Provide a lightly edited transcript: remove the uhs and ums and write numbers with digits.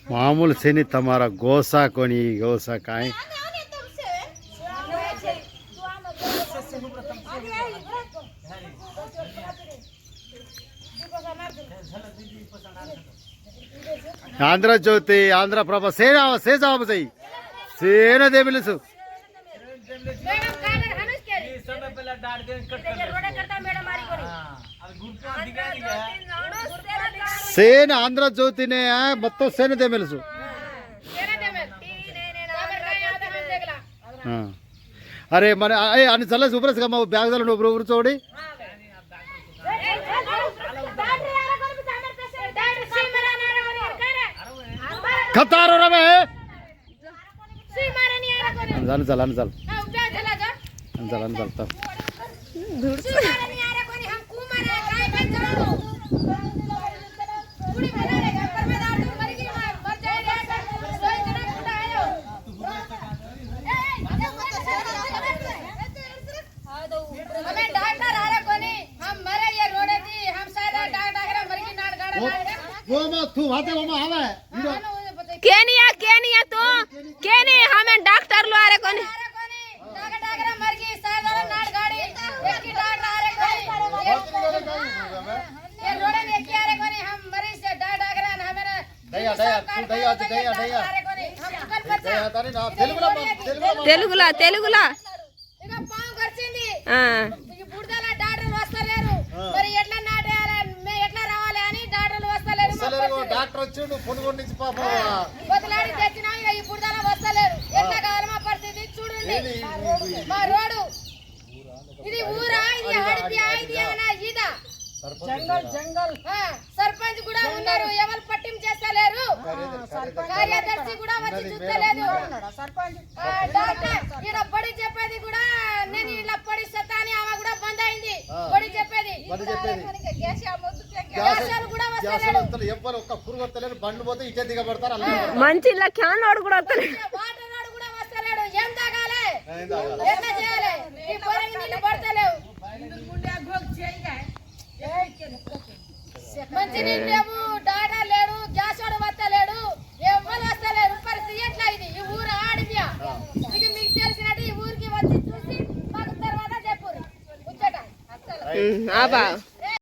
मामूल से नहीं तुम्हारा गोसा कोनी गोसा काहे आंध्र ज्योति आंध्र प्रभा सेना से जाओ सही सेना दे मिलसु सेना आंध्र ज्योति ने मत सेना दे मिलसु अरे मन అని చల్ల సూపర్స్ గా మా బ్యాగ్ దల నో బ్రో చోడి खतारो रे बे सी मारनी आ रे कोनी चल चल चल चल चल दूर से मारनी आ रे कोनी हम कु मारे काय बन जानो पूरी बना रे घर में दार मर गई मर जाएगा सोई जना फुटा आयो हमें डॉक्टर आ रे कोनी हम मरे ये रोडे दी हम सादा डॉक्टर मर गई नाड़ गाड़ा वो मत तू भाते वो आवे केनिया केनिया तो केनी हमें डॉक्टर लो आ रे कोनी डॉक्टर मर गई साधारण नाड़ गाड़ी एक की डॉक्टर आ रे कोनी ये रोडे ने की आ रे कोनी हम मरीज से डॉक्टर हमें दया दया आ रे कोनी हम दुकान पर दया तारी ना తెలుగులా ఇక పాము కర్చింది ఈ బుర్దల డాక్టర్ వస్తలేరు మరి ఎట్లా నాటేయాలి మే ఎట్లా రావాలి అని డాక్టర్లు వస్తలేరు డాక్టర్ వచ్చిండు పొనుగోడు నుంచి పాపం బదలాడి తెచ్చినా ఇక ఈ బుర్దల వస్తలేరు ఎట్లా కావాలి మా పరిస్థితి చూడండి మా రోడ్డు ఇది ఊరా ఇది ఆడిపియా ఇది ఏమన్నా ఇదా జంగల్ జంగల్ సర్పంచ్ కూడా ఉన్నారు ఎవరు పట్టిం చేస్తలేరు కార్యదర్శి కూడా వచ్చి చూస్తలేదు డాక్టర్ ఈడ బడి చెప్పేది కూడా నేను ఇలా పడిస్తా అని ఆమె కూడా బంద్ అయింది బడి చెప్పేది మంచి ఇలా క్యాన్ వాడు కూడా వాటర్ వాడు కూడా వస్తలేడు ఏం తాగాలి ఎట్లా చేయాలి ఈ పొరంగి నీళ్ళు పడతలేవు మంచి నీళ్ళు లేవు డాటా లేడు గ్యాస్ వాడు వస్తలేడు ఎవరు వస్తలేరు పరిస్థితి ఎట్లా ఇది ఈ ఊరు ఆడిపియా ఇక మీకు తెలిసినట్టు ఈ ఊరికి వచ్చి చూసి మాకు తర్వాత చెప్పు ముచ్చట